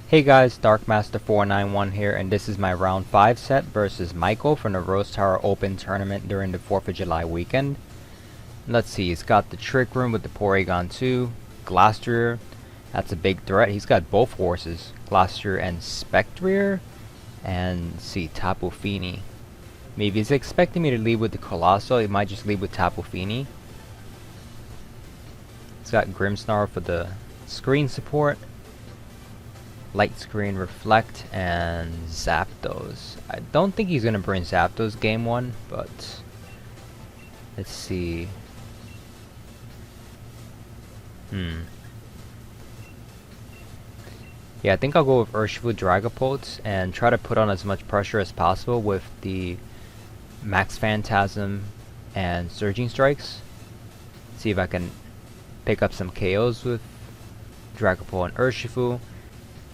Hey guys, darkmaster491 here, and this is my round 5 set versus Michael from the Rose Tower Open tournament during the 4th of July weekend. Let's see, he's got the Trick Room with the Porygon 2, Glastrier, that's a big threat. He's got both horses, Glastrier and Spectrier, and see, Tapu Fini. Maybe he's expecting me to lead with the Colossal, he might just lead with Tapu Fini. He's got Grimmsnarl for the screen support. Light Screen, Reflect, and Zapdos. I don't think he's gonna bring Zapdos game 1, but let's see. Yeah, I think I'll go with Urshifu Dragapult and try to put on as much pressure as possible with the Max Phantasm and Surging Strikes. See if I can pick up some KOs with Dragapult and Urshifu.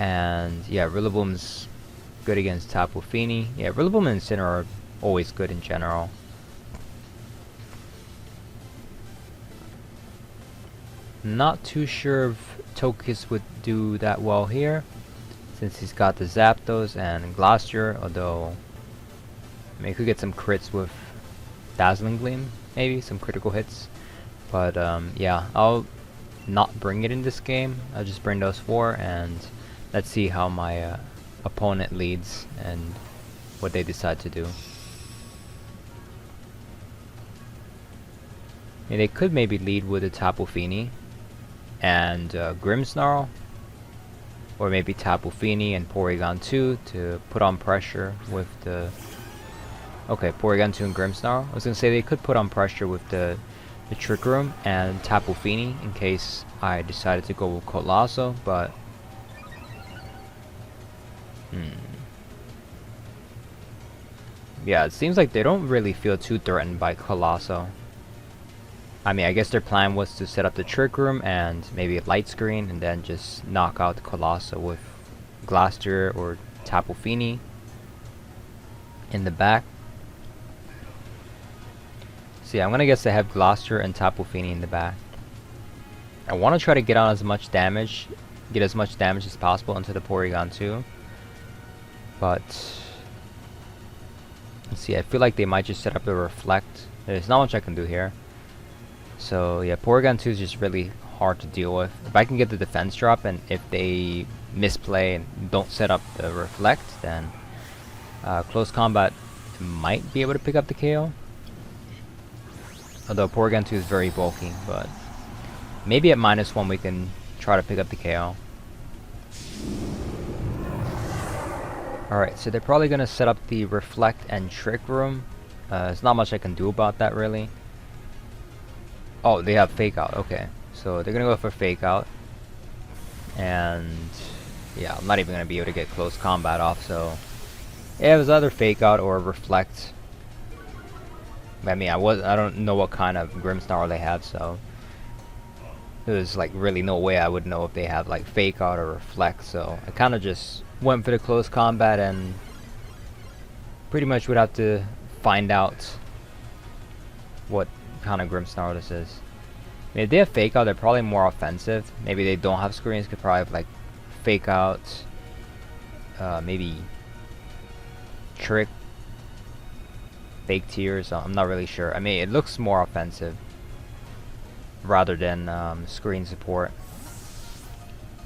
And yeah, Rillaboom's good against Tapu Fini. Yeah, Rillaboom and Incineroar are always good in general. Not too sure if Togekiss would do that well here, since he's got the Zapdos and Glastrier, although I mean, he could get some crits with Dazzling Gleam, maybe, some critical hits. But yeah, I'll not bring it in this game. I'll just bring those 4 and let's see how my opponent leads and what they decide to do. And they could maybe lead with a Tapu Fini and Grimmsnarl, or maybe Tapu Fini and Porygon 2 to put on pressure with the... Okay, Porygon 2 and Grimmsnarl. I was gonna say they could put on pressure with the Trick Room and Tapu Fini in case I decided to go with Colossal, but yeah, it seems like they don't really feel too threatened by Colossal. I mean, I guess their plan was to set up the Trick Room and maybe a Light Screen and then just knock out Colossal with Glastrier or Tapu Fini in the back. So yeah, I'm gonna guess they have Glastrier and Tapu Fini in the back. I want to try to get on as much damage, get as much damage as possible into the Porygon 2. But let's see, I feel like they might just set up the Reflect. There's not much I can do here. So yeah, Porygon 2 is just really hard to deal with. If I can get the defense drop, and if they misplay and don't set up the Reflect, then close combat might be able to pick up the KO. Although Porygon 2 is very bulky, but maybe at -1 we can try to pick up the KO. Alright, so they're probably going to set up the Reflect and Trick Room. There's not much I can do about that, really. Oh, they have Fake Out, okay. So they're going to go for Fake Out. And yeah, I'm not even going to be able to get close combat off, so yeah, it was either Fake Out or Reflect. I mean, I don't know what kind of Grimmsnarl they have, so there's like really no way I would know if they have like Fake Out or Reflect, so I kind of just went for the close combat and pretty much would have to find out what kind of Grimmsnarl this is. I mean, if they have Fake Out, they're probably more offensive. Maybe they don't have screens, could probably have like Fake Out, maybe Trick, Fake Tears, I'm not really sure. I mean, it looks more offensive rather than screen support,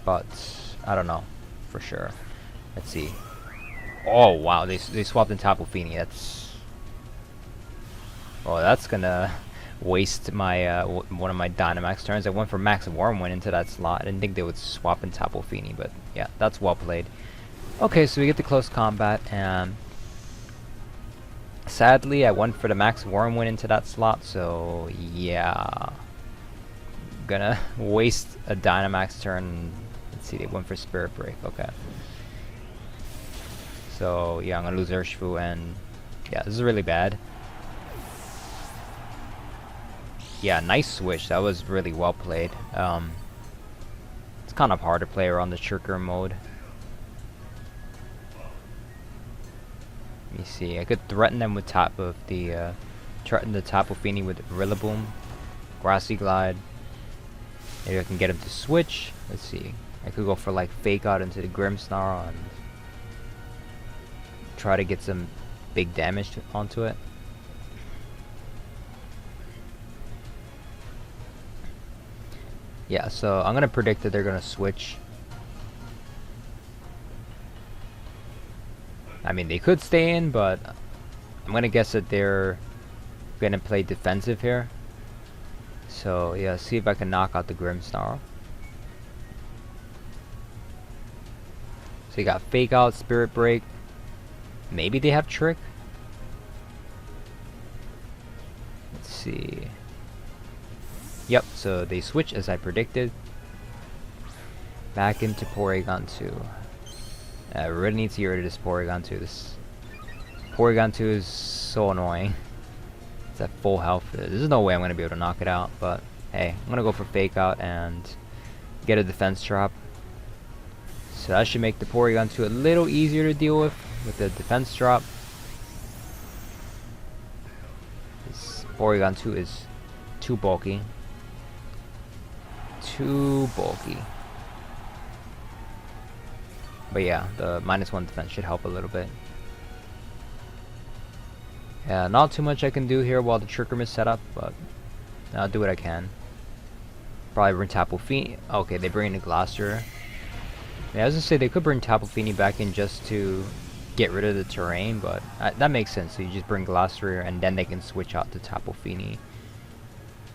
but I don't know for sure. Let's see. Oh wow, they swapped in Tapu Fini. That's gonna waste my one of my Dynamax turns. I went for Max Whirlwind into that slot. I didn't think they would swap in Tapu Fini, but yeah, that's well played. Okay, so we get the close combat, and sadly I went for the Max Whirlwind into that slot, so yeah, gonna waste a Dynamax turn. Let's see, they went for Spirit Break. Okay, so yeah, I'm gonna lose Urshifu, and yeah, this is really bad. Yeah, nice switch. That was really well played. It's kind of hard to play around the Tricker mode. Let me see. I could threaten them with threaten the Tapu Fini with Rillaboom, Grassy Glide. Maybe I can get him to switch. Let's see. I could go for like fake out into the Grimmsnarl and try to get some big damage onto it. Yeah, so I'm gonna predict that they're gonna switch. I mean, they could stay in, but I'm gonna guess that they're gonna play defensive here. So yeah, see if I can knock out the Grimmsnarl. So you got fake out, spirit break. Maybe they have trick. Let's see. Yep, so they switch as I predicted. Back into Porygon 2. I really need to get rid of this Porygon 2. This Porygon 2 is so annoying. It's at full health. There's no way I'm going to be able to knock it out, but hey, I'm going to go for fake out and get a defense drop. So that should make the Porygon 2 a little easier to deal with the defense drop. This Porygon 2 is too bulky. Too bulky. But yeah, the -1 defense should help a little bit. Yeah, not too much I can do here while the Trick Room is set up, but I'll do what I can. Probably bring Tapu Fini. Okay, they bring in the Glacier. Yeah, I was gonna say they could bring Tapu Fini back in just to get rid of the terrain, but that makes sense. So you just bring Glacier and then they can switch out to Tapu Fini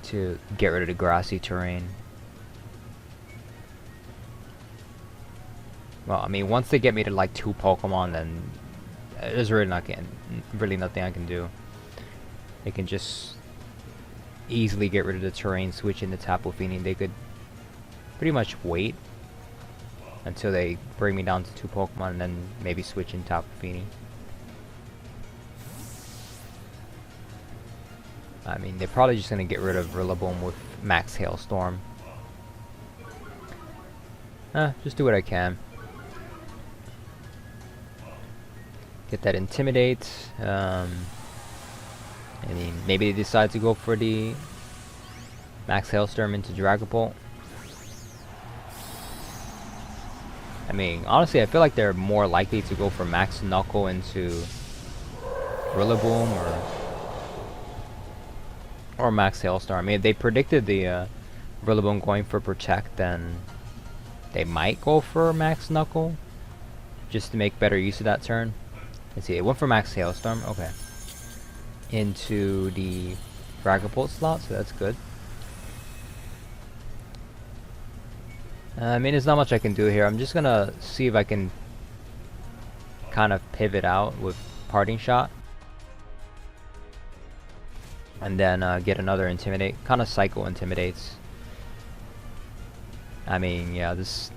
to get rid of the grassy terrain. Well, I mean, once they get me to like 2 Pokemon, then there's really nothing I can do. They can just easily get rid of the terrain, switch into Tapu Fini. They could pretty much wait until they bring me down to 2 Pokemon and then maybe switch in Tapu Fini. I mean, they're probably just gonna get rid of Rillaboom with Max Hailstorm. Just do what I can. Get that Intimidate. I mean, maybe they decide to go for the Max Hailstorm into Dragapult. I mean, honestly, I feel like they're more likely to go for Max Knuckle into Rillaboom or Max Hailstorm. I mean, if they predicted the Rillaboom going for Protect, then they might go for Max Knuckle just to make better use of that turn. Let's see, it went for Max Hailstorm, okay. Into the Dragapult slot, so that's good. I mean, there's not much I can do here. I'm just gonna see if I can kind of pivot out with Parting Shot. And then get another Intimidate. Kind of Psycho Intimidates. I mean, yeah, this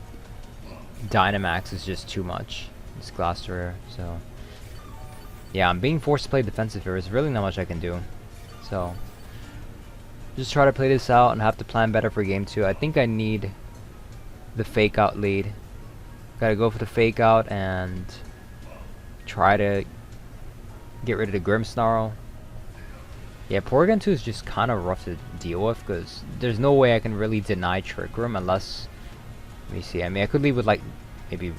Dynamax is just too much. This Glacier, so... yeah, I'm being forced to play defensive here. There's really not much I can do. So, just try to play this out and have to plan better for game 2. I think I need the fake out lead. Gotta go for the fake out and try to get rid of the Grimmsnarl. Yeah, Porygon 2 is just kind of rough to deal with because there's no way I can really deny Trick Room unless... let me see, I mean, I could leave with like, maybe...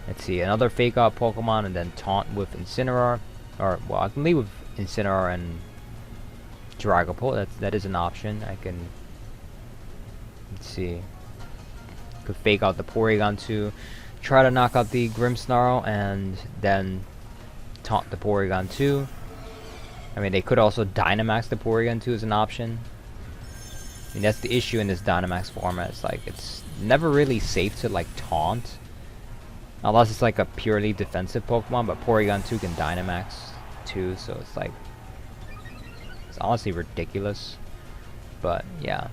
let's see, another fake out Pokemon and then taunt with Incineroar. Or, well, I can leave with Incineroar and Dragapult. That is an option. I can... let's see. Could fake out the Porygon 2. Try to knock out the Grimmsnarl and then taunt the Porygon 2. I mean, they could also Dynamax the Porygon 2 as an option. I mean, that's the issue in this Dynamax format. It's like, it's never really safe to like taunt. Unless it's like a purely defensive Pokemon, but Porygon 2 can Dynamax too, so it's like... it's honestly ridiculous. But, yeah.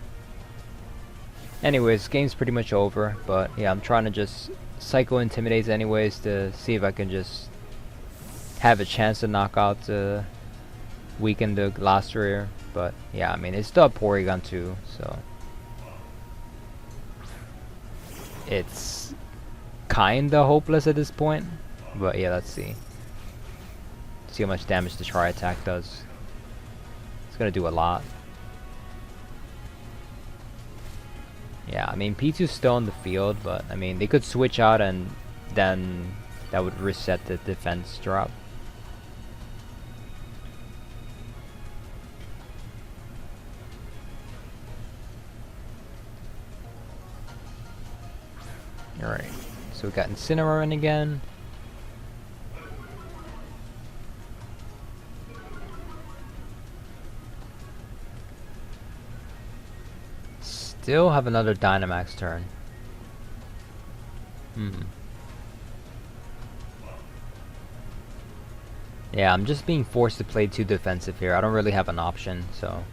Anyways, game's pretty much over, but yeah, I'm trying to just Psycho Intimidate anyways to see if I can just have a chance to knock out weaken the Glacier. But yeah, I mean, it's still a Porygon 2, so it's kinda hopeless at this point. But yeah, let's see how much damage the Tri Attack does. It's gonna do a lot. Yeah, I mean P2's still in the field, but I mean they could switch out and then that would reset the defense drop. Alright, so we got Incineroar in again. Still have another Dynamax turn. Yeah, I'm just being forced to play too defensive here. I don't really have an option, so.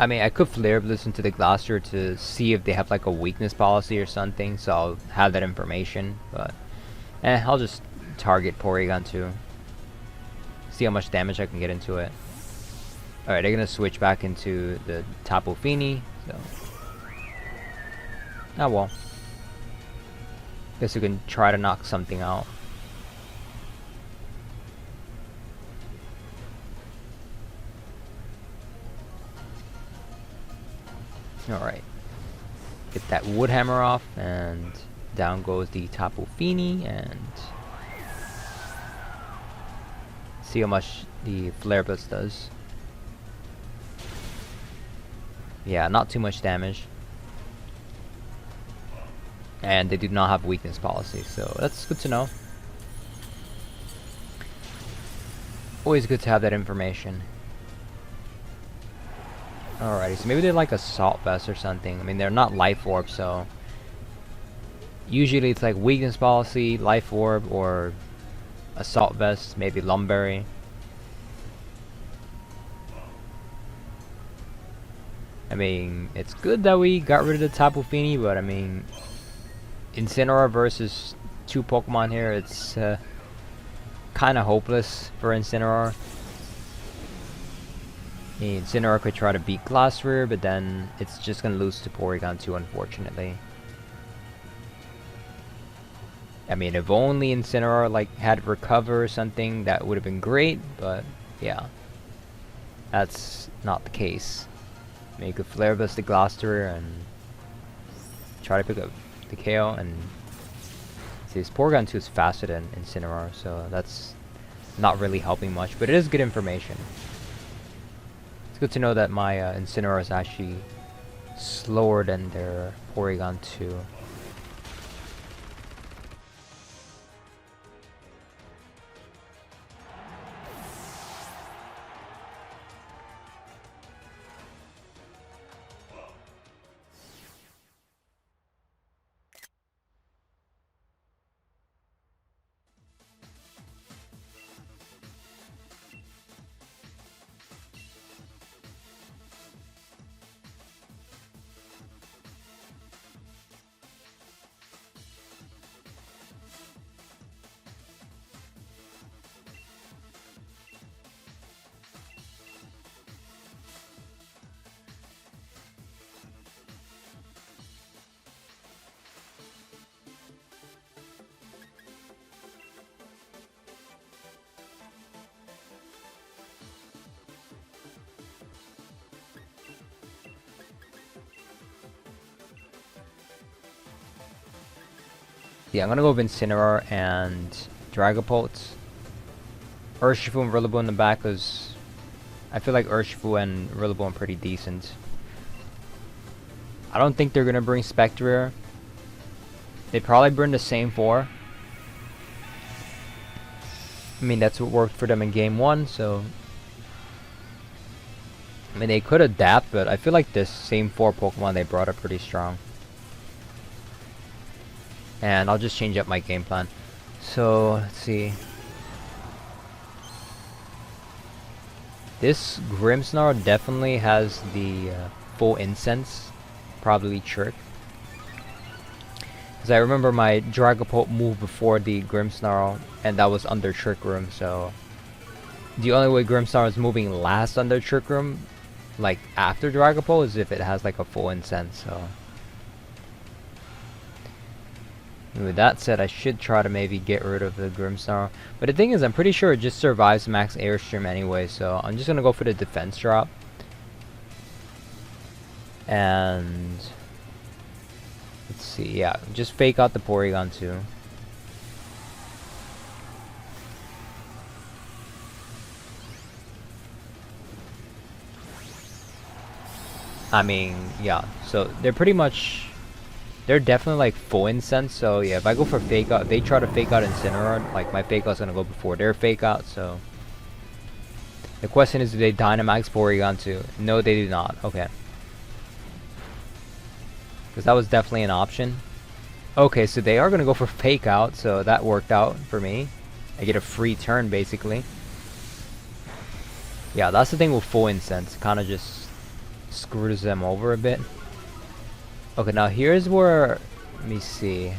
I mean, I could Flare Blitz into the Glacier to see if they have like a weakness policy or something, so I'll have that information, but I'll just target Porygon too. See how much damage I can get into it. Alright, they're gonna switch back into the Tapu Fini, so. Oh well. Guess we can try to knock something out. Alright. Get that Wood Hammer off, and down goes the Tapu Fini, and see how much the Flare Blitz does. Yeah, not too much damage. And they do not have weakness policy, so that's good to know. Always good to have that information. Alrighty, so maybe they're like Assault Vest or something. I mean, they're not Life Orb, so usually it's like weakness policy, Life Orb, or Assault Vest, maybe Lumberry. I mean, it's good that we got rid of the Tapu Fini, but I mean, Incineroar versus two Pokemon here, it's kind of hopeless for Incineroar. Incineroar could try to beat Glacier, but then it's just gonna lose to Porygon 2, unfortunately. I mean, if only Incineroar like had Recover or something, that would have been great, but yeah. That's not the case. I mean, you could Flare Blitz the Glacier and try to pick up the KO, and see, this Porygon 2 is faster than Incineroar, so that's not really helping much, but it is good information. It's good to know that my Incineroar is actually slower than their Porygon 2. Yeah, I'm gonna go with Incineroar and Dragapult. Urshifu and Rillaboom in the back, because I feel like Urshifu and Rillaboom are pretty decent. I don't think they're gonna bring Spectrier. They probably bring the same 4. I mean, that's what worked for them in game 1, so I mean, they could adapt, but I feel like this same 4 Pokemon they brought are pretty strong. And I'll just change up my game plan. So, let's see. This Grimmsnarl definitely has the full Incense. Probably Trick. Because I remember my Dragapult moved before the Grimmsnarl, and that was under Trick Room, so the only way Grimmsnarl is moving last under Trick Room like after Dragapult is if it has like a full incense. So with that said, I should try to maybe get rid of the Grimmsnarl. But the thing is, I'm pretty sure it just survives max airstream anyway, so I'm just gonna go for the defense drop. And let's see, yeah, just fake out the Porygon too. I mean, yeah, so they're pretty much, they're definitely like full incense, so yeah, if I go for fake out, if they try to fake out Incineroar, like my fake out's gonna go before their fake out, so. The question is, do they Dynamax Porygon too? No, they do not, okay. Because that was definitely an option. Okay, so they are gonna go for fake out, so that worked out for me. I get a free turn basically. Yeah, that's the thing with full incense, kinda just screws them over a bit. Okay, now here's where, let me see.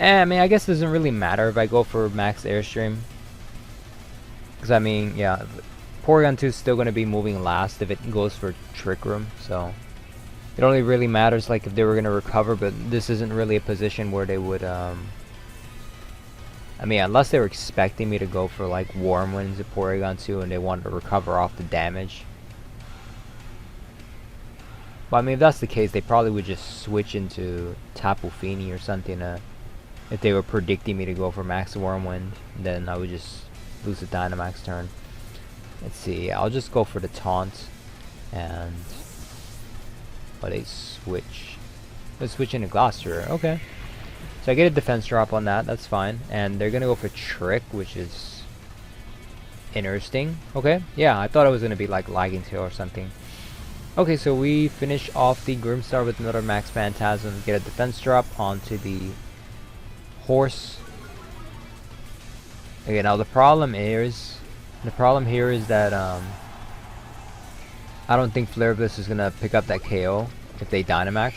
I mean, I guess it doesn't really matter if I go for max airstream. Because I mean, yeah, Porygon 2 is still going to be moving last if it goes for Trick Room, so it only really matters like if they were going to recover, but this isn't really a position where they would, I mean, unless they were expecting me to go for like Warm Winds at Porygon 2 and they wanted to recover off the damage. But I mean, if that's the case, they probably would just switch into Tapu Fini or something. If they were predicting me to go for Max Whirlwind, then I would just lose the Dynamax turn. Let's see, I'll just go for the taunt, and but they switch. Let's switch into Glacier. Okay, so I get a defense drop on that. That's fine, and they're gonna go for Trick, which is interesting. Okay, yeah, I thought it was gonna be like Lagging Tail or something. Okay, so we finish off the Grimmsnarl with another Max Phantasm, get a defense drop onto the horse. Okay, now the problem here is that I don't think Flare Blitz is gonna pick up that KO if they Dynamax.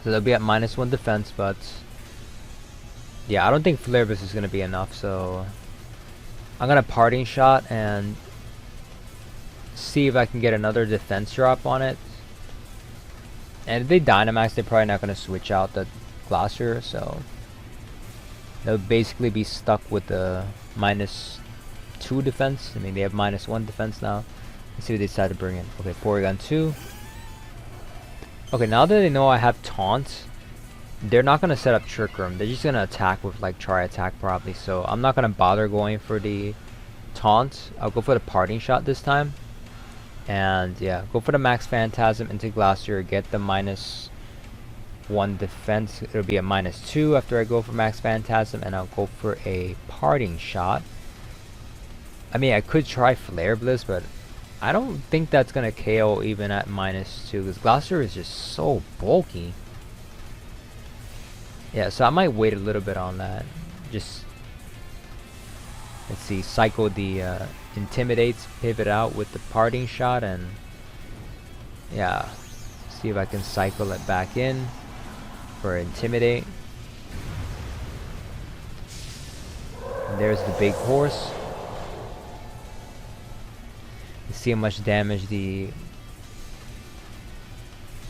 So they'll be at -1 defense, but yeah, I don't think Flare Blitz is gonna be enough, so I'm gonna Parting Shot and see if I can get another defense drop on it. And if they Dynamax, they're probably not going to switch out the Glacier, so they'll basically be stuck with the -2 defense. I mean, they have -1 defense now. Let's see what they decide to bring in. Okay, Porygon 2. Okay, now that they know I have Taunt, they're not going to set up Trick Room. They're just going to attack with like Tri Attack probably, so I'm not going to bother going for the Taunt. I'll go for the Parting Shot this time. And yeah, go for the Max Phantasm into Glacier, get the -1 defense. It'll be a -2 after I go for Max Phantasm, and I'll go for a Parting Shot. I mean, I could try Flare Blitz, but I don't think that's gonna KO even at -2, because Glacier is just so bulky. Yeah, so I might wait a little bit on that. Just, let's see, cycle the Intimidates, pivot out with the Parting Shot, and yeah, see if I can cycle it back in for Intimidate. And there's the big horse. Let's see how much damage the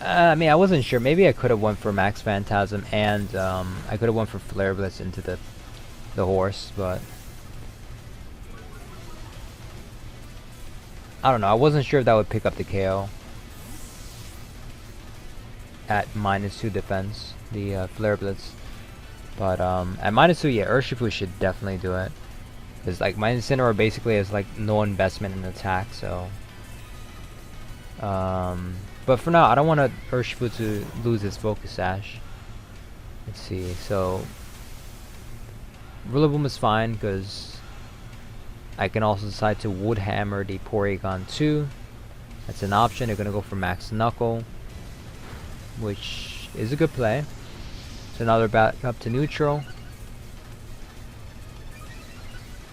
I mean, I wasn't sure. Maybe I could have went for Max Phantasm, and I could have went for Flare Blitz into the horse, but I don't know. I wasn't sure if that would pick up the KO at -2 defense, the Flare Blitz. But at -2, yeah, Urshifu should definitely do it. Because like my Incineroar basically has like no investment in attack, so. But for now, I don't want Urshifu to lose his Focus Sash. Let's see. So Rillaboom is fine because I can also decide to Wood Hammer the Porygon 2. That's an option. They're gonna go for Max Knuckle, which is a good play. So now they're back up to neutral.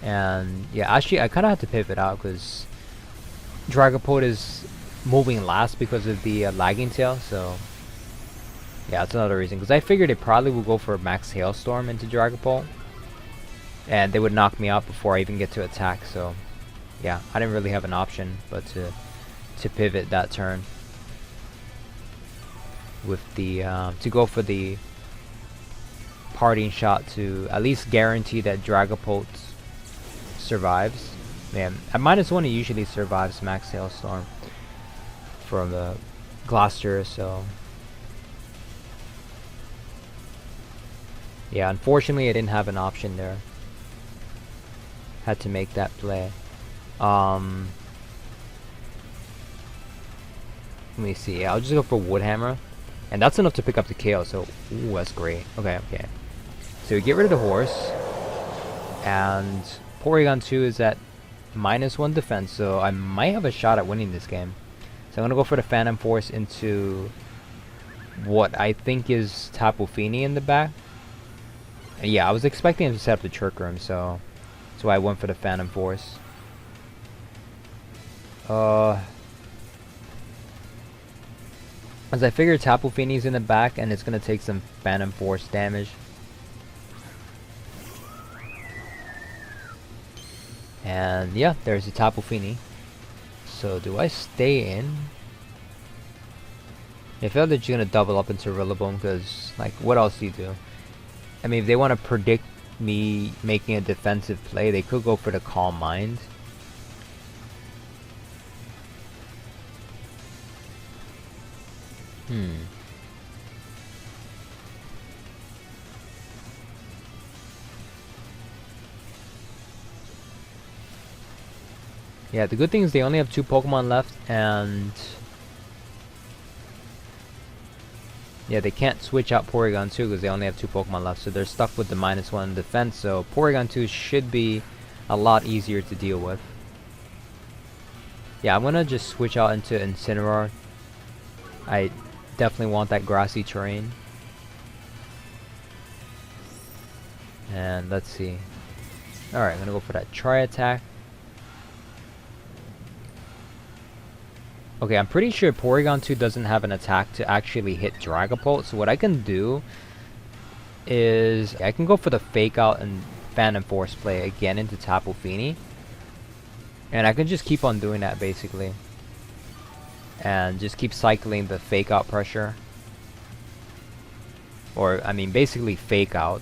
And yeah, actually I kind of had to pivot out because Dragapult is moving last because of the Lagging Tail. So yeah, that's another reason. Because I figured they probably would go for Max Hailstorm into Dragapult, and they would knock me out before I even get to attack. So yeah, I didn't really have an option but to pivot that turn with the to go for the parting shot to at least guarantee that Dragapult survives. Man, at -1 it usually survives Max Hailstorm from the Gloucester, so yeah, unfortunately I didn't have an option there. Had to make that play. Let me see. Yeah, I'll just go for Woodhammer. And that's enough to pick up the KO, so ooh, that's great. Okay, okay. So we get rid of the horse. And Porygon 2 is at -1 defense, so I might have a shot at winning this game. So I'm gonna go for the Phantom Force into what I think is Tapu Fini in the back. And yeah, I was expecting him to set up the Trick Room, so that's why I went for the Phantom Force. As I figured Tapu Fini's in the back and it's gonna take some Phantom Force damage. And yeah, there's the Tapu Fini. So do I stay in? I feel like they're just gonna double up into Rillaboom because, like, what else do you do? I mean, if they want to predict me making a defensive play, they could go for the Calm Mind. Yeah, the good thing is they only have 2 Pokemon left, and yeah, they can't switch out Porygon 2 because they only have 2 Pokemon left, so they're stuck with the -1 defense, so Porygon 2 should be a lot easier to deal with. Yeah, I'm gonna just switch out into Incineroar. I definitely want that grassy terrain. And let's see. Alright, I'm gonna go for that Tri-Attack. Okay, I'm pretty sure Porygon 2 doesn't have an attack to actually hit Dragapult, so what I can do is I can go for the Fake Out and Phantom Force play again into Tapu Fini. And I can just keep on doing that basically. And just keep cycling the Fake Out pressure. Or, I mean, basically Fake Out.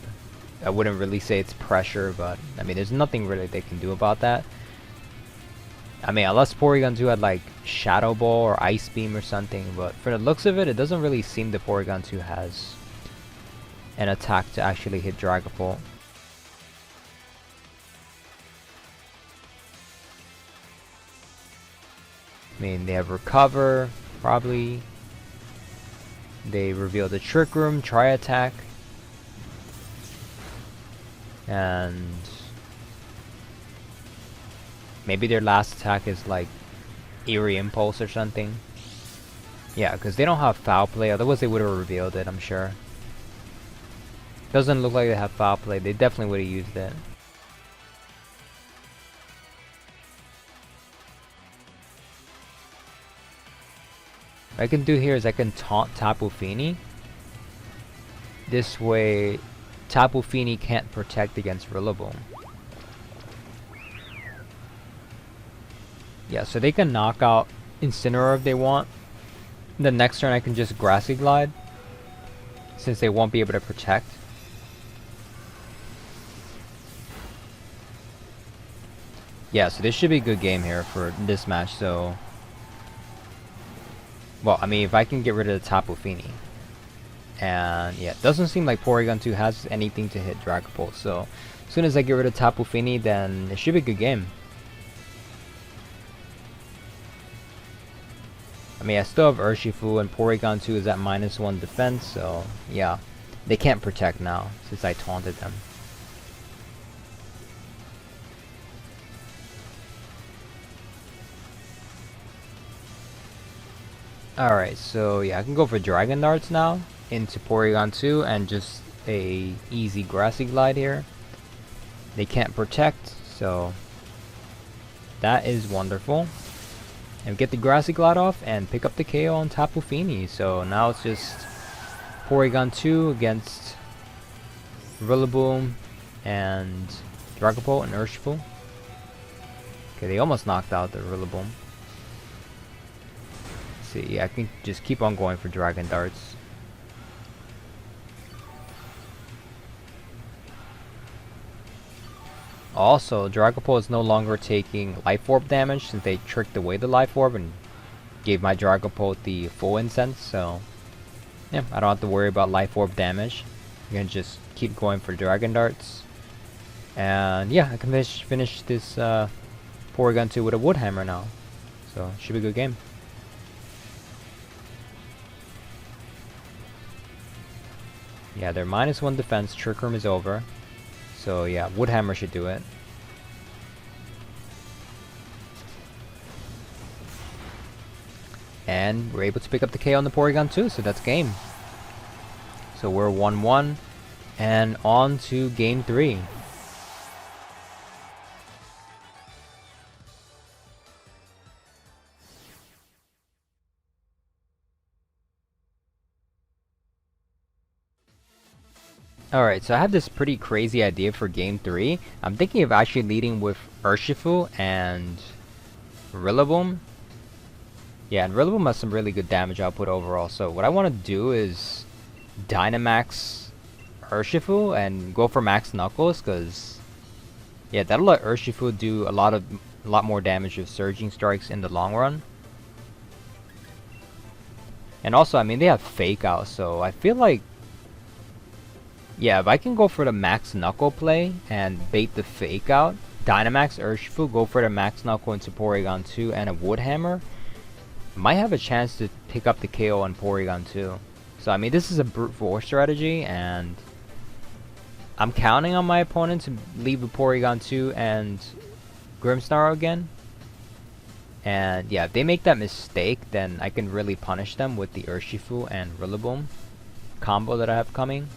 I wouldn't really say it's pressure, but I mean, there's nothing really they can do about that. I mean, unless Porygon 2 had like Shadow Ball or Ice Beam or something, but for the looks of it, it doesn't really seem that Porygon 2 has an attack to actually hit Dragapult. I mean, they have Recover, probably. They reveal the Trick Room, Tri-Attack. And maybe their last attack is like Eerie Impulse or something. Yeah, because they don't have Foul Play, otherwise they would have revealed it, I'm sure. Doesn't look like they have Foul Play, they definitely would have used it. What I can do here is I can taunt Tapu Fini. This way Tapu Fini can't protect against Rillaboom. Yeah, so they can knock out Incineroar if they want. The next turn I can just Grassy Glide, since they won't be able to protect. Yeah, so this should be a good game here for this match, so... Well, I mean, if I can get rid of the Tapu Fini. And yeah, it doesn't seem like Porygon 2 has anything to hit Dragapult, so as soon as I get rid of Tapu Fini, then it should be a good game. I mean, I still have Urshifu, and Porygon 2 is at -1 defense, so yeah, they can't protect now since I taunted them. Alright, so yeah, I can go for Dragon Darts now into Porygon 2 and just a easy Grassy Glide here. They can't protect, so that is wonderful. And get the Grassy Glide off and pick up the KO on Tapu Fini. So now it's just Porygon 2 against Rillaboom and Dragapult and Urshifu. Okay, they almost knocked out the Rillaboom. See, I can just keep on going for Dragon Darts. Also, Dragapult is no longer taking Life Orb damage since they tricked away the Life Orb and gave my Dragapult the full incense, so yeah, I don't have to worry about Life Orb damage. I'm gonna just keep going for Dragon Darts. And yeah, I can finish this Porygon 2 with a Wood Hammer now. So, should be a good game. Yeah, they're -1 defense, Trick Room is over. So yeah, Wood Hammer should do it. And we're able to pick up the KO on the Porygon 2, so that's game. So we're 1-1, and on to game 3. Alright, so I have this pretty crazy idea for game 3. I'm thinking of actually leading with Urshifu and Rillaboom. Yeah, and Rillaboom has some really good damage output overall. So what I want to do is Dynamax Urshifu and go for Max Knuckles, because yeah, that'll let Urshifu do a lot more damage with Surging Strikes in the long run. And also, I mean, they have Fake Out, so I feel like, yeah, if I can go for the Max Knuckle play and bait the Fake Out, Dynamax Urshifu, go for the Max Knuckle into Porygon 2 and a Wood Hammer, might have a chance to pick up the KO on Porygon 2. So I mean, this is a brute force strategy, and I'm counting on my opponent to leave with Porygon 2 and Grimmsnarl again. And yeah, if they make that mistake, then I can really punish them with the Urshifu and Rillaboom combo that I have coming.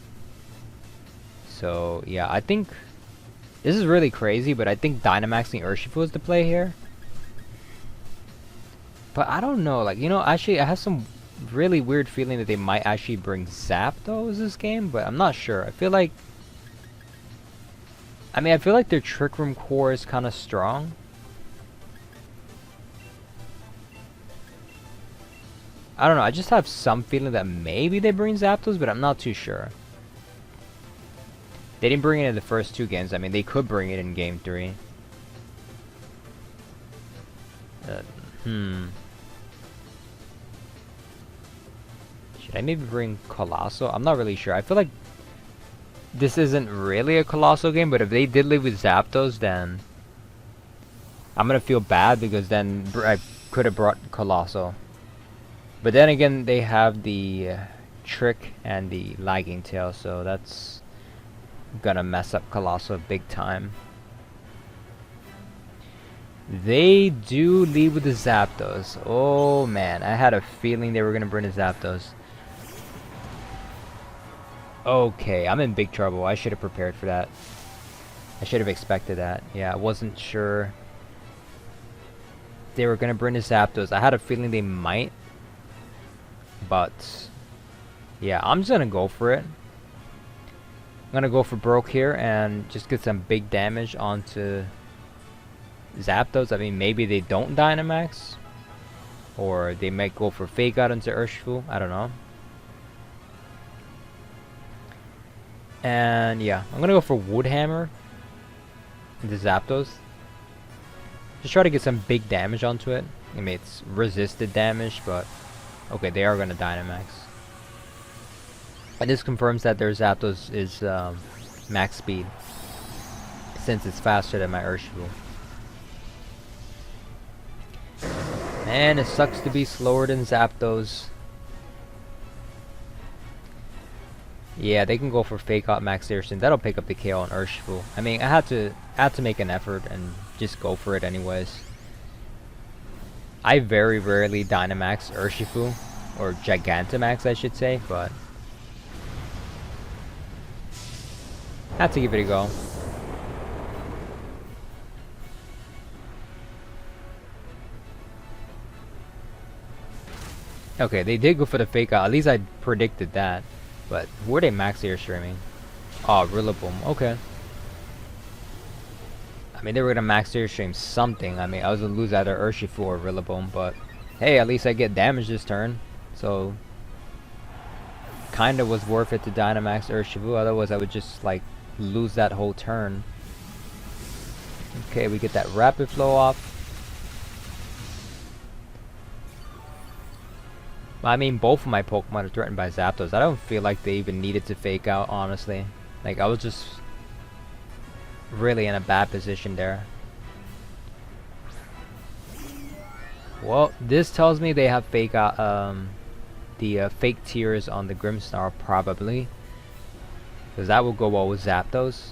So yeah, I think this is really crazy, but I think Dynamaxing Urshifu is the play here. But I don't know, like, you know, actually I have some really weird feeling that they might actually bring Zapdos this game, but I'm not sure. I feel like, I mean, I feel like their Trick Room core is kind of strong. I don't know, I just have some feeling that maybe they bring Zapdos, but I'm not too sure. They didn't bring it in the first 2 games. I mean, they could bring it in game 3. Should I maybe bring Colossal? I'm not really sure. I feel like this isn't really a Colossal game, but if they did leave with Zapdos, then I'm gonna feel bad, because then I could have brought Colossal. But then again, they have the Trick and the Lagging Tail, so that's gonna mess up Colossal big time. They do lead with the Zapdos. Oh man, I had a feeling they were gonna bring the Zapdos. Okay, I'm in big trouble. I should have prepared for that. I should have expected that. Yeah, I wasn't sure they were gonna bring the Zapdos. I had a feeling they might, but yeah, I'm just gonna go for it. I'm gonna go for Broke here and just get some big damage onto Zapdos. I mean, maybe they don't Dynamax, or they might go for Fake Out into Urshifu. I don't know. And yeah, I'm gonna go for Wood Hammer into Zapdos. Just try to get some big damage onto it. I mean, it's resisted damage, but okay, they are gonna Dynamax. And this confirms that their Zapdos is max speed, since it's faster than my Urshifu. Man, it sucks to be slower than Zapdos. Yeah, they can go for Fake Out Max Airstone. That'll pick up the KO on Urshifu. I mean, I had to make an effort and just go for it anyways. I very rarely Dynamax Urshifu, or Gigantamax I should say, but I had to give it a go. Okay, they did go for the Fake Out. At least I predicted that. But were they max air streaming? Oh, Rillaboom. Okay. I mean, they were gonna max Airstream something. I mean, I was gonna lose either Urshifu or Rillaboom, but hey, at least I get damage this turn. So, kinda was worth it to Dynamax Urshifu. Otherwise, I would just like lose that whole turn. Okay, we get that Rapid Flow off. I mean, both of my Pokemon are threatened by Zapdos. I don't feel like they even needed to fake out, honestly. Like, I was just really in a bad position there. Well, this tells me they have fake out, the fake tears on the Grimmsnarl, probably. Because that will go well with Zapdos.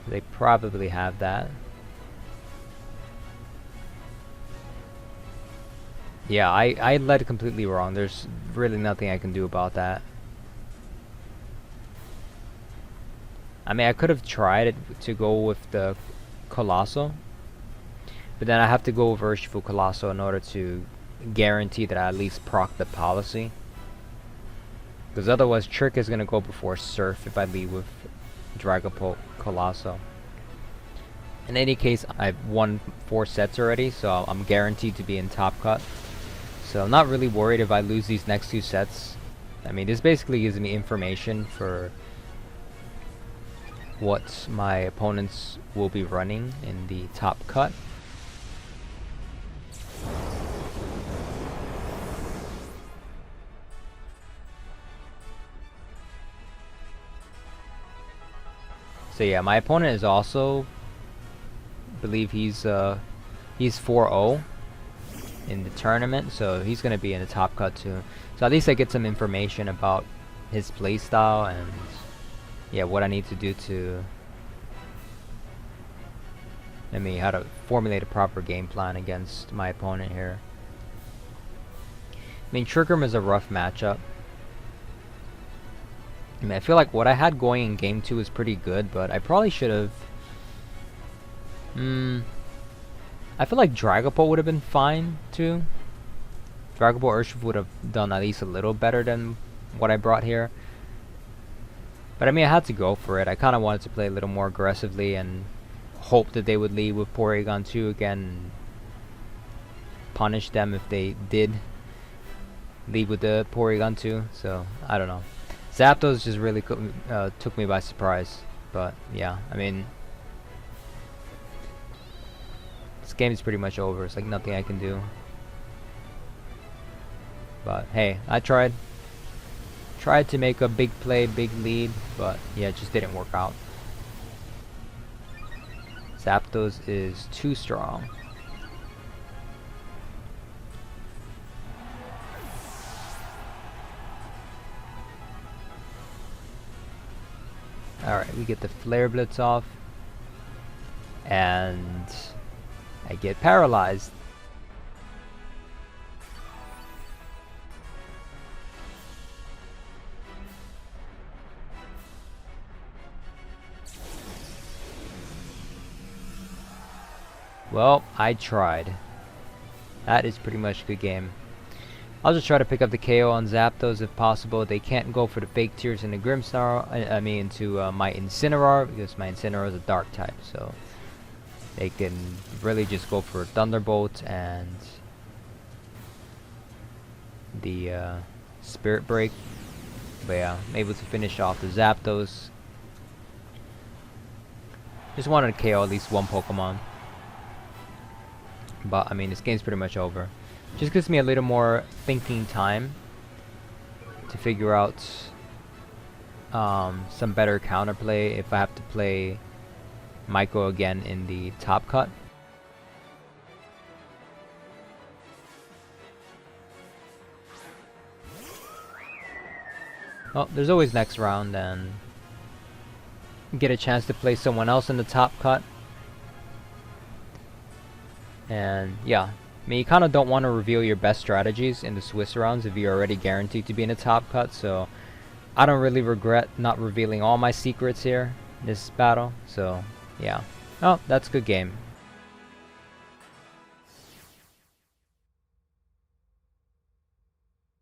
They probably have that. Yeah, I led completely wrong. There's really nothing I can do about that. I mean, I could have tried to go with the Colossal, but then I have to go with Urshifu Colossal in order to guarantee that I at least proc the policy. Because otherwise, Trick is going to go before Surf if I lead with Dragapult Colossal. In any case, I've won 4 sets already, so I'm guaranteed to be in top cut. So I'm not really worried if I lose these next 2 sets. I mean, this basically gives me information for what my opponents will be running in the top cut. So yeah, my opponent is also, I believe he's 4-0 in the tournament, so he's gonna be in the top cut too. So at least I get some information about his playstyle and yeah, what I need to do to, I mean, how to formulate a proper game plan against my opponent here. I mean, Trick Room is a rough matchup. I mean, I feel like what I had going in game 2 is pretty good, but I probably should have. I feel like Dragapult would have been fine too. Dragapult Urshifu would have done at least a little better than what I brought here. But I mean, I had to go for it. I kind of wanted to play a little more aggressively and hope that they would lead with Porygon 2 again and punish them if they did lead with the Porygon 2. So, I don't know. Zapdos just really took me by surprise. But, yeah, I mean, this game is pretty much over. It's like nothing I can do. But, hey, I tried. Tried to make a big play, big lead, but yeah, it just didn't work out. Zapdos is too strong. Alright, we get the Flare Blitz off. And I get paralyzed. Well, I tried. That is pretty much a good game. I'll just try to pick up the KO on Zapdos if possible. They can't go for the fake tears in the Grimmsnarl. I mean, into my Incineroar, because my Incineroar is a dark type. So they can really just go for Thunderbolt and the Spirit Break. But yeah, I'm able to finish off the Zapdos. Just wanted to KO at least one Pokemon. But I mean, this game's pretty much over. Just gives me a little more thinking time to figure out some better counterplay if I have to play Maiko again in the top cut. Well, there's always next round and get a chance to play someone else in the top cut. And yeah, I mean, you kind of don't want to reveal your best strategies in the Swiss rounds if you're already guaranteed to be in a top cut. So I don't really regret not revealing all my secrets here in this battle. So yeah, oh, that's a good game.